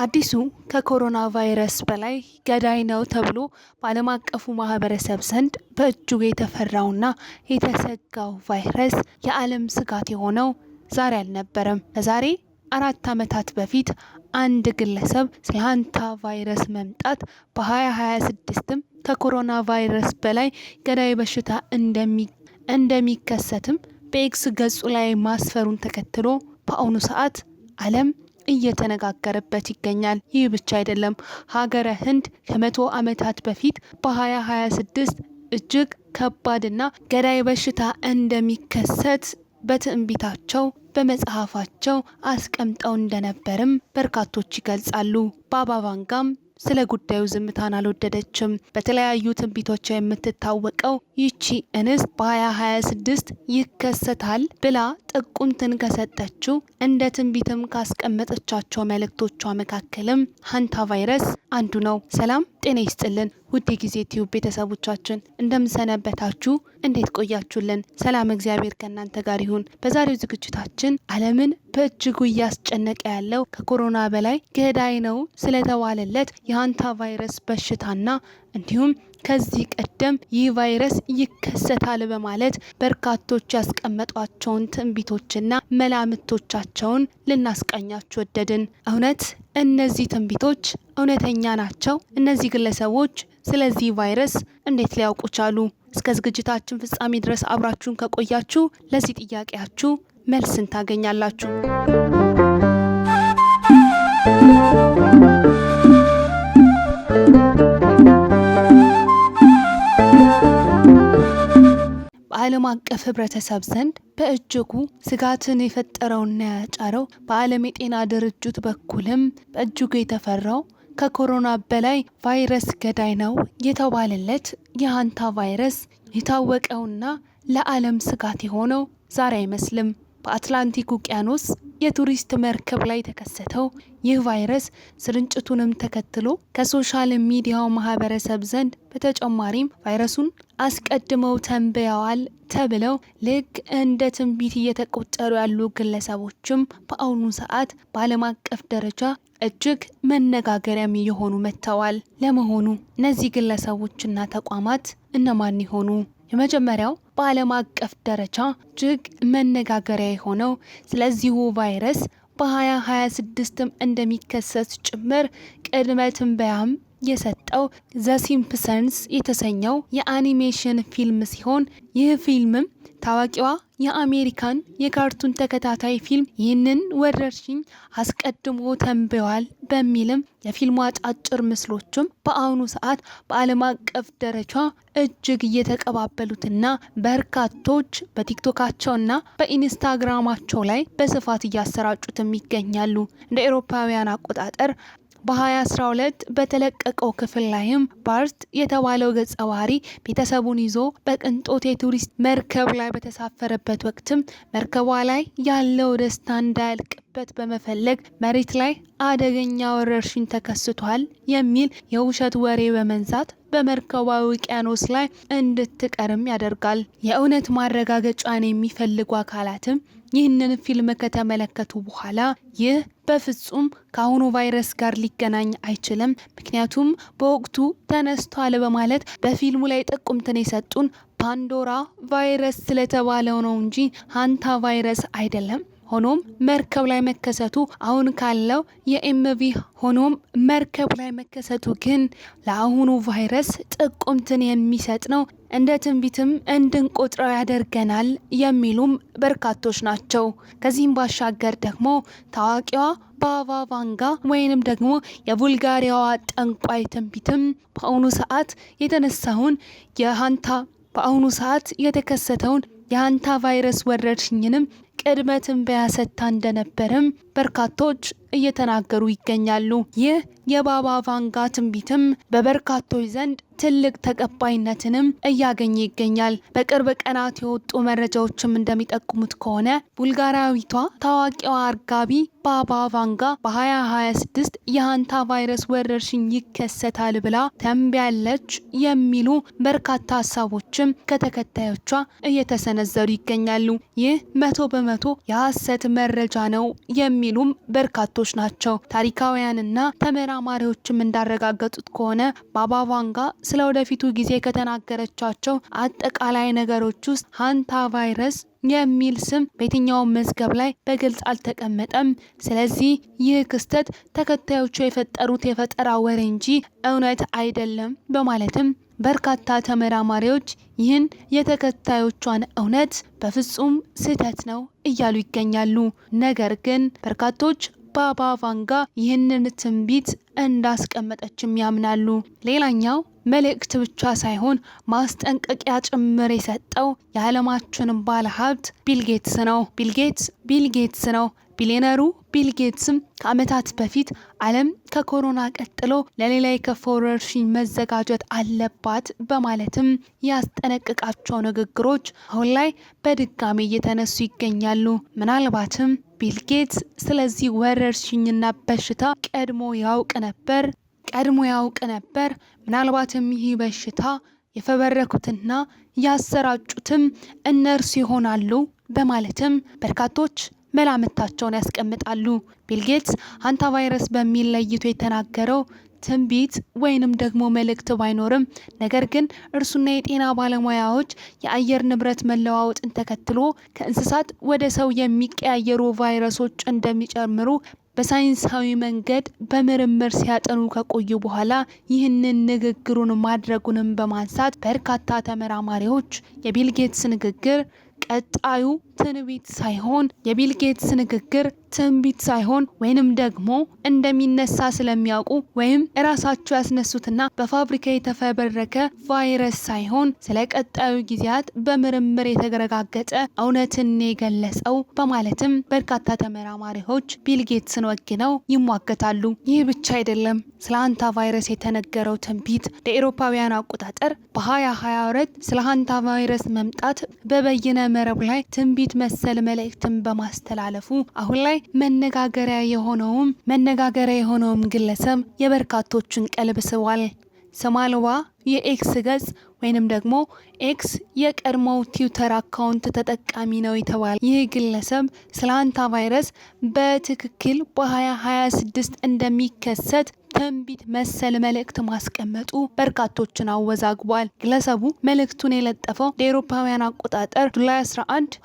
አዲሱ ከኮሮና ቫይረስ በላይ ገዳይ ነው ተብሎ በዓለም አቀፉ ማህበረሰብ ዘንድ በእጅጉ የተፈራውና የተሰጋው ቫይረስ የዓለም ስጋት የሆነው ዛሬ አልነበረም። ከዛሬ 4 ዓመታት በፊት አንድ ግለሰብ ስለ ሃንታ ቫይረስ መምጣት በ2026ም ከኮሮና ቫይረስ በላይ ገዳይ በሽታ እንደሚከሰትም በኤክስ ገጹ ላይ ማስፈሩን ተከትሎ በአሁኑ ሰዓት ዓለም እየተነጋገረበት ይገኛል። ይህ ብቻ አይደለም። ሀገረ ህንድ ከ100 ዓመታት በፊት በ2026 እጅግ ከባድና ገዳይ በሽታ እንደሚከሰት በትንቢታቸው በመጽሐፋቸው አስቀምጠው እንደነበርም በርካቶች ይገልጻሉ። ባባ ቫንጋም ስለ ጉዳዩ ዝምታን አልወደደችም። በተለያዩ ትንቢቶቿ የምትታወቀው ይቺ እንስት በ2026 ይከሰታል ብላ ጥቁምትን ከሰጠችው እንደ ትንቢትም ካስቀመጠቻቸው መልእክቶቿ መካከልም ሃንታ ቫይረስ አንዱ ነው። ሰላም ጤና ይስጥልን ውድ ጊዜ ቲዩብ ቤተሰቦቻችን እንደምሰነበታችሁ፣ እንዴት ቆያችሁልን? ሰላም እግዚአብሔር ከእናንተ ጋር ይሁን። በዛሬው ዝግጅታችን ዓለምን በእጅጉ እያስጨነቀ ያለው ከኮሮና በላይ ገዳይ ነው ስለተባለለት የሃንታ ቫይረስ በሽታና እንዲሁም ከዚህ ቀደም ይህ ቫይረስ ይከሰታል በማለት በርካቶች ያስቀመጧቸውን ትንቢቶችና መላምቶቻቸውን ልናስቃኛችሁ ወደድን። እውነት እነዚህ ትንቢቶች እውነተኛ ናቸው? እነዚህ ግለሰቦች ስለዚህ ቫይረስ እንዴት ሊያውቁ ቻሉ? እስከ ዝግጅታችን ፍጻሜ ድረስ አብራችሁን ከቆያችሁ ለዚህ ጥያቄያችሁ መልስን ታገኛላችሁ። በዓለም አቀፍ ህብረተሰብ ዘንድ በእጅጉ ስጋትን የፈጠረውና ያጫረው በዓለም የጤና ድርጅት በኩልም በእጅጉ የተፈራው ከኮሮና በላይ ቫይረስ ገዳይ ነው የተባለለት የሃንታ ቫይረስ የታወቀውና ለዓለም ስጋት የሆነው ዛሬ አይመስልም። በአትላንቲክ ውቅያኖስ የቱሪስት መርከብ ላይ ተከሰተው ይህ ቫይረስ ስርጭቱንም ተከትሎ ከሶሻል ሚዲያው ማህበረሰብ ዘንድ በተጨማሪም ቫይረሱን አስቀድመው ተንብየዋል ተብለው ልክ እንደ ትንቢት እየተቆጠሩ ያሉ ግለሰቦችም በአሁኑ ሰዓት በዓለም አቀፍ ደረጃ እጅግ መነጋገሪያም እየሆኑ መጥተዋል። ለመሆኑ እነዚህ ግለሰቦችና ተቋማት እነማን ይሆኑ? የመጀመሪያው በዓለም አቀፍ ደረጃ እጅግ መነጋገሪያ የሆነው ስለዚሁ ቫይረስ በ2026ም እንደሚከሰት ጭምር ቅድመ ትንበያም የሰጠው ዘ ሲምፕሰንስ የተሰኘው የአኒሜሽን ፊልም ሲሆን ይህ ፊልምም ታዋቂዋ የአሜሪካን የካርቱን ተከታታይ ፊልም ይህንን ወረርሽኝ አስቀድሞ ተንብየዋል በሚልም የፊልሙ አጫጭር ምስሎችም በአሁኑ ሰዓት በዓለም አቀፍ ደረጃ እጅግ እየተቀባበሉትና በርካቶች በቲክቶካቸውና በኢንስታግራማቸው ላይ በስፋት እያሰራጩትም ይገኛሉ። እንደ አውሮፓውያን አቆጣጠር በ2012 በተለቀቀው ክፍል ላይም ባርት የተባለው ገጸ ባህሪ ቤተሰቡን ይዞ በቅንጦት የቱሪስት መርከብ ላይ በተሳፈረበት ወቅትም መርከቧ ላይ ያለው ደስታ እንዳያልቅበት በመፈለግ መሬት ላይ አደገኛ ወረርሽኝ ተከስቷል የሚል የውሸት ወሬ በመንዛት በመርከቧ ውቅያኖስ ላይ እንድትቀርም ያደርጋል። የእውነት ማረጋገጫን የሚፈልጉ አካላትም ይህንን ፊልም ከተመለከቱ በኋላ ይህ በፍጹም ከአሁኑ ቫይረስ ጋር ሊገናኝ አይችልም፣ ምክንያቱም በወቅቱ ተነስቷል በማለት በፊልሙ ላይ ጥቁምትን የሰጡን ፓንዶራ ቫይረስ ስለተባለው ነው እንጂ ሃንታ ቫይረስ አይደለም። ሆኖም መርከብ ላይ መከሰቱ አሁን ካለው የኤምቪ ሆኖም መርከብ ላይ መከሰቱ ግን ለአሁኑ ቫይረስ ጥቁምትን የሚሰጥ ነው፣ እንደ ትንቢትም እንድንቆጥረው ያደርገናል የሚሉም በርካቶች ናቸው። ከዚህም ባሻገር ደግሞ ታዋቂዋ ባባ ቫንጋ ወይንም ደግሞ የቡልጋሪያዋ ጠንቋይ ትንቢትም በአሁኑ ሰዓት የተነሳውን በአሁኑ ሰዓት የተከሰተውን የሃንታ ቫይረስ ወረርሽኝንም ቅድመ ትንበያ ሰጥታ እንደነበረም በርካቶች እየተናገሩ ይገኛሉ። ይህ የባባ ቫንጋ ትንቢትም በበርካቶች ዘንድ ትልቅ ተቀባይነትንም እያገኘ ይገኛል። በቅርብ ቀናት የወጡ መረጃዎችም እንደሚጠቁሙት ከሆነ ቡልጋሪያዊቷ ታዋቂዋ አርጋቢ ባባ ቫንጋ በ2026 የሃንታ ቫይረስ ወረርሽኝ ይከሰታል ብላ ተንብያለች የሚሉ በርካታ ሀሳቦችም ከተከታዮቿ እየተሰነዘሩ ይገኛሉ። ይህ 100% በመቶ የሐሰት መረጃ ነው የሚሉም በርካቶች ናቸው። ታሪካውያንና ተመራማሪዎችም እንዳረጋገጡት ከሆነ ባባ ቫንጋ ስለ ወደፊቱ ጊዜ ከተናገረቻቸው አጠቃላይ ነገሮች ውስጥ ሃንታ ቫይረስ የሚል ስም በየትኛውም መዝገብ ላይ በግልጽ አልተቀመጠም። ስለዚህ ይህ ክስተት ተከታዮቹ የፈጠሩት የፈጠራ ወሬ እንጂ እውነት አይደለም በማለትም በርካታ ተመራማሪዎች ይህን የተከታዮቿን እውነት በፍጹም ስህተት ነው እያሉ ይገኛሉ። ነገር ግን በርካቶች ባባ ቫንጋ ይህንን ትንቢት እንዳስቀመጠችም ያምናሉ። ሌላኛው መልእክት ብቻ ሳይሆን ማስጠንቀቂያ ጭምር የሰጠው የዓለማችን ባለሀብት ቢል ጌትስ ነው። ቢሊየነሩ ቢል ጌትስም ከዓመታት በፊት ዓለም ከኮሮና ቀጥሎ ለሌላ የከፋ ወረርሽኝ መዘጋጀት አለባት በማለትም ያስጠነቅቃቸው ንግግሮች አሁን ላይ በድጋሚ እየተነሱ ይገኛሉ። ምናልባትም ቢል ጌትስ ስለዚህ ወረርሽኝና በሽታ ቀድሞ ያውቅ ነበር። ምናልባትም ይህ በሽታ የፈበረኩትና ያሰራጩትም እነርሱ ይሆናሉ በማለትም በርካቶች መላምታቸውን ያስቀምጣሉ። ቢል ጌትስ ሃንታ ቫይረስ በሚል ለይቶ የተናገረው ትንቢት ወይንም ደግሞ መልእክት ባይኖርም ነገር ግን እርሱና የጤና ባለሙያዎች የአየር ንብረት መለዋወጥን ተከትሎ ከእንስሳት ወደ ሰው የሚቀያየሩ ቫይረሶች እንደሚጨምሩ በሳይንሳዊ መንገድ በምርምር ሲያጠኑ ከቆዩ በኋላ ይህንን ንግግሩን ማድረጉንም በማንሳት በርካታ ተመራማሪዎች የቢል ጌትስ ንግግር ቀጣዩ ትንቢት ሳይሆን ወይንም ደግሞ እንደሚነሳ ስለሚያውቁ ወይም እራሳቸው ያስነሱትና በፋብሪካ የተፈበረከ ቫይረስ ሳይሆን ስለ ቀጣዩ ጊዜያት በምርምር የተረጋገጠ እውነትን የገለጸው በማለትም በርካታ ተመራማሪዎች ቢል ጌትስን ወግነው ይሟገታሉ። ይህ ብቻ አይደለም። ስለ ሃንታ ቫይረስ የተነገረው ትንቢት ለአውሮፓውያን አቆጣጠር በ2022 ስለ ሃንታ ቫይረስ መምጣት በበይነ መረብ ላይ ትንቢት መሰል መልእክትን በማስተላለፉ አሁን ላይ መነጋገሪያ የሆነውም ግለሰብ የበርካቶችን ቀልብ ስቧል። ስም አልባ የኤክስ ገጽ ወይንም ደግሞ ኤክስ የቀድሞው ትዊተር አካውንት ተጠቃሚ ነው የተባለ ይህ ግለሰብ ስለ ሃንታ ቫይረስ በትክክል በ2026 እንደሚከሰት ትንቢት መሰል መልእክት ማስቀመጡ በርካቶችን አወዛግቧል። ግለሰቡ መልእክቱን የለጠፈው ለአውሮፓውያን አቆጣጠር ጁላይ 11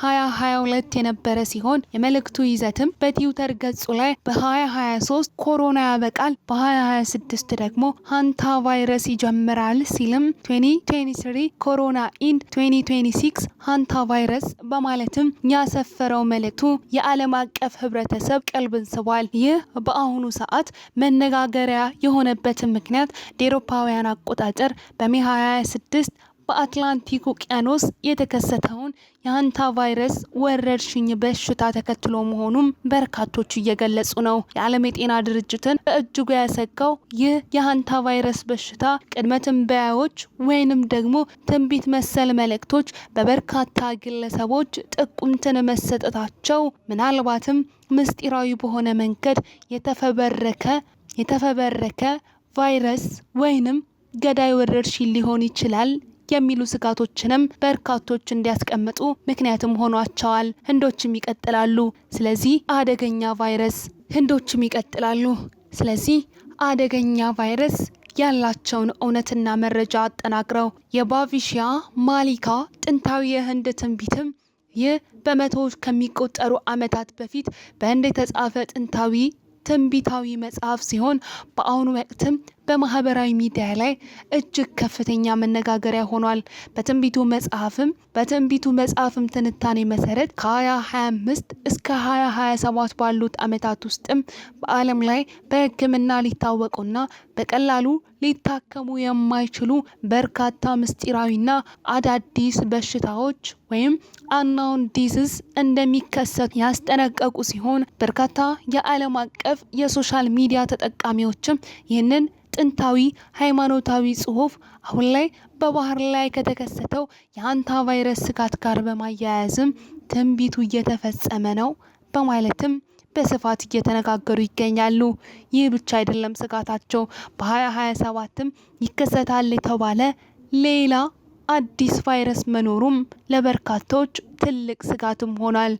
2022 የነበረ ሲሆን የመልእክቱ ይዘትም በትዊተር ገጹ ላይ በ2023 ኮሮና ያበቃል፣ በ2026 ደግሞ ሃንታ ቫይረስ ይጀምራል ሲልም 2023 ኮሮና ኢንድ 2026 ሃንታ ቫይረስ በማለትም ያሰፈረው መልእክቱ የዓለም አቀፍ ህብረተሰብ ቀልብን ስቧል። ይህ በአሁኑ ሰዓት መነጋገሪያ የሆነበትን ምክንያት ለአውሮፓውያን አቆጣጠር በሜ 26 በአትላንቲክ ውቅያኖስ የተከሰተውን የሃንታ ቫይረስ ወረርሽኝ በሽታ ተከትሎ መሆኑን በርካቶች እየገለጹ ነው። የዓለም የጤና ድርጅትን በእጅጉ ያሰጋው ይህ የሃንታ ቫይረስ በሽታ ቅድመ ትንበያዎች ወይንም ደግሞ ትንቢት መሰል መልእክቶች በበርካታ ግለሰቦች ጥቁምትን መሰጠታቸው ምናልባትም ምስጢራዊ በሆነ መንገድ የተፈበረከ ቫይረስ ወይንም ገዳይ ወረርሽኝ ሊሆን ይችላል የሚሉ ስጋቶችንም በርካቶች እንዲያስቀምጡ ምክንያትም ሆኗቸዋል። ህንዶችም ይቀጥላሉ። ስለዚህ አደገኛ ቫይረስ ያላቸውን እውነትና መረጃ አጠናቅረው የባቪሺያ ማሊካ ጥንታዊ የህንድ ትንቢትም ይህ በመቶዎች ከሚቆጠሩ ዓመታት በፊት በህንድ የተጻፈ ጥንታዊ ትንቢታዊ መጽሐፍ ሲሆን በአሁኑ ወቅትም በማህበራዊ ሚዲያ ላይ እጅግ ከፍተኛ መነጋገሪያ ሆኗል። በትንቢቱ መጽሐፍም ትንታኔ መሰረት ከ2025 እስከ 2027 ባሉት ዓመታት ውስጥም በዓለም ላይ በሕክምና ሊታወቁና በቀላሉ ሊታከሙ የማይችሉ በርካታ ምስጢራዊና አዳዲስ በሽታዎች ወይም አንናውን ዲዚዝ እንደሚከሰቱ ያስጠነቀቁ ሲሆን በርካታ የዓለም አቀፍ የሶሻል ሚዲያ ተጠቃሚዎችም ይህንን ጥንታዊ ሃይማኖታዊ ጽሑፍ አሁን ላይ በባህር ላይ ከተከሰተው የሃንታ ቫይረስ ስጋት ጋር በማያያዝም ትንቢቱ እየተፈጸመ ነው በማለትም በስፋት እየተነጋገሩ ይገኛሉ። ይህ ብቻ አይደለም ስጋታቸው። በ2027ም ይከሰታል የተባለ ሌላ አዲስ ቫይረስ መኖሩም ለበርካቶች ትልቅ ስጋትም ሆኗል።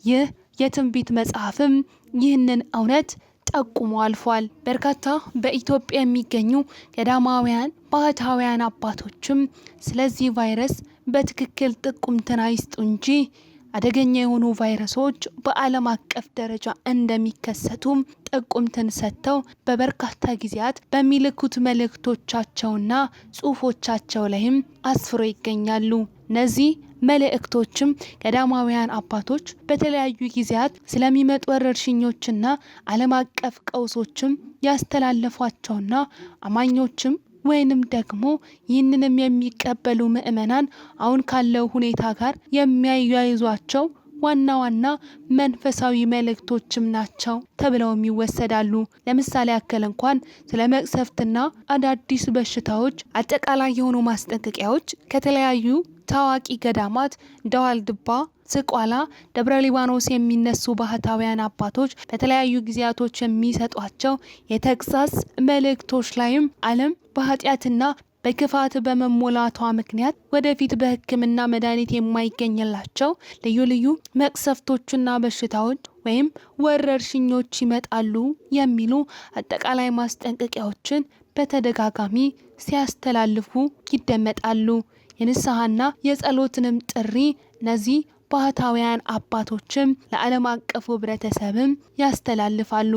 ይህ የትንቢት መጽሐፍም ይህንን እውነት ጠቁሞ አልፏል። በርካታ በኢትዮጵያ የሚገኙ ገዳማውያን ባህታውያን አባቶችም ስለዚህ ቫይረስ በትክክል ጥቁምትን አይስጡ እንጂ አደገኛ የሆኑ ቫይረሶች በዓለም አቀፍ ደረጃ እንደሚከሰቱም ጥቁምትን ሰጥተው በበርካታ ጊዜያት በሚልኩት መልእክቶቻቸውና ጽሑፎቻቸው ላይም አስፍሮ ይገኛሉ። እነዚህ መልእክቶችም ገዳማውያን አባቶች በተለያዩ ጊዜያት ስለሚመጡ ወረርሽኞችና ዓለም አቀፍ ቀውሶችም ያስተላለፏቸውና አማኞችም ወይንም ደግሞ ይህንንም የሚቀበሉ ምእመናን አሁን ካለው ሁኔታ ጋር የሚያያይዟቸው ዋና ዋና መንፈሳዊ መልእክቶችም ናቸው ተብለውም ይወሰዳሉ። ለምሳሌ ያክል እንኳን ስለ መቅሰፍትና አዳዲስ በሽታዎች አጠቃላይ የሆኑ ማስጠንቀቂያዎች ከተለያዩ ታዋቂ ገዳማት እንደ ዋልድባ፣ ዝቋላ፣ ደብረ ሊባኖስ የሚነሱ ባህታውያን አባቶች በተለያዩ ጊዜያቶች የሚሰጧቸው የተግሳጽ መልእክቶች ላይም ዓለም በኃጢአትና በክፋት በመሞላቷ ምክንያት ወደፊት በሕክምና መድኃኒት የማይገኝላቸው ልዩ ልዩ መቅሰፍቶችና በሽታዎች ወይም ወረርሽኞች ይመጣሉ የሚሉ አጠቃላይ ማስጠንቀቂያዎችን በተደጋጋሚ ሲያስተላልፉ ይደመጣሉ። የንስሐና የጸሎትንም ጥሪ እነዚህ ባህታውያን አባቶችም ለዓለም አቀፉ ህብረተሰብም ያስተላልፋሉ።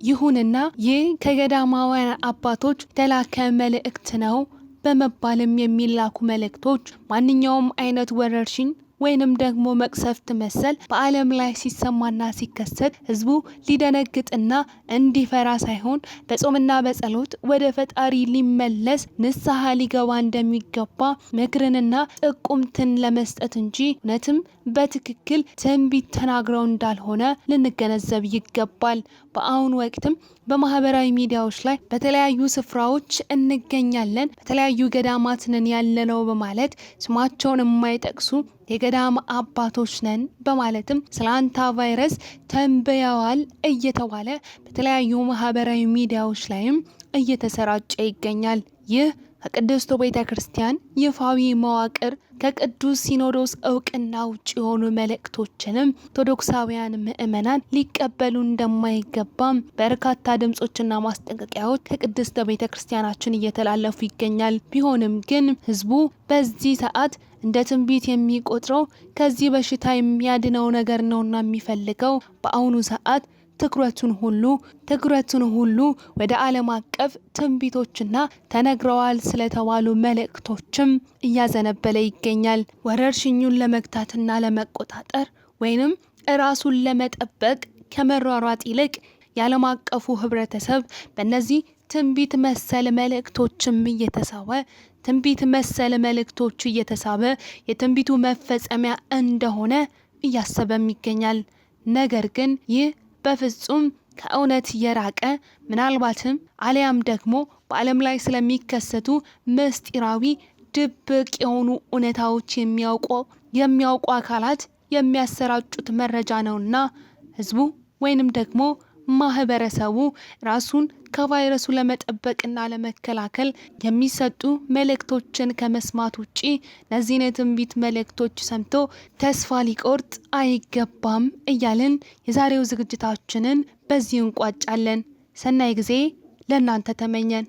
ይሁንና ይህ ከገዳማውያን አባቶች የተላከ መልእክት ነው በመባልም የሚላኩ መልእክቶች ማንኛውም አይነት ወረርሽኝ ወይንም ደግሞ መቅሰፍት መሰል በዓለም ላይ ሲሰማና ሲከሰት ህዝቡ ሊደነግጥና እንዲፈራ ሳይሆን በጾምና በጸሎት ወደ ፈጣሪ ሊመለስ ንስሐ ሊገባ እንደሚገባ ምክርንና ጥቁምትን ለመስጠት እንጂ እውነትም በትክክል ትንቢት ተናግረው እንዳልሆነ ልንገነዘብ ይገባል። በአሁኑ ወቅትም በማህበራዊ ሚዲያዎች ላይ በተለያዩ ስፍራዎች እንገኛለን፣ በተለያዩ ገዳማት ነን ያለነው በማለት ስማቸውን የማይጠቅሱ የገዳም አባቶች ነን በማለትም ስለ አንታ ቫይረስ ተንበያዋል እየተባለ በተለያዩ ማህበራዊ ሚዲያዎች ላይም እየተሰራጨ ይገኛል። ይህ ከቅድስት ቤተ ክርስቲያን ይፋዊ መዋቅር ከቅዱስ ሲኖዶስ እውቅና ውጭ የሆኑ መልእክቶችንም ኦርቶዶክሳውያን ምእመናን ሊቀበሉ እንደማይገባም በርካታ ድምጾችና ማስጠንቀቂያዎች ከቅድስት ቤተ ክርስቲያናችን እየተላለፉ ይገኛል። ቢሆንም ግን ህዝቡ በዚህ ሰዓት እንደ ትንቢት የሚቆጥረው ከዚህ በሽታ የሚያድነው ነገር ነውና የሚፈልገው በአሁኑ ሰዓት ትኩረቱን ሁሉ ወደ ዓለም አቀፍ ትንቢቶችና ተነግረዋል ስለተባሉ መልእክቶችም እያዘነበለ ይገኛል። ወረርሽኙን ለመግታትና ለመቆጣጠር ወይንም ራሱን ለመጠበቅ ከመሯሯጥ ይልቅ የዓለም አቀፉ ህብረተሰብ በእነዚህ ትንቢት መሰል መልእክቶችም እየተሳበ የትንቢቱ መፈጸሚያ እንደሆነ እያሰበም ይገኛል። ነገር ግን ይህ በፍጹም ከእውነት የራቀ ምናልባትም አሊያም ደግሞ በዓለም ላይ ስለሚከሰቱ ምስጢራዊ ድብቅ የሆኑ እውነታዎች የሚያውቁ አካላት የሚያሰራጩት መረጃ ነውና ህዝቡ ወይንም ደግሞ ማህበረሰቡ ራሱን ከቫይረሱ ለመጠበቅና ለመከላከል የሚሰጡ መልእክቶችን ከመስማት ውጪ እነዚህን የትንቢት መልእክቶች ሰምቶ ተስፋ ሊቆርጥ አይገባም እያልን የዛሬው ዝግጅታችንን በዚሁ እንቋጫለን። ሰናይ ጊዜ ለእናንተ ተመኘን።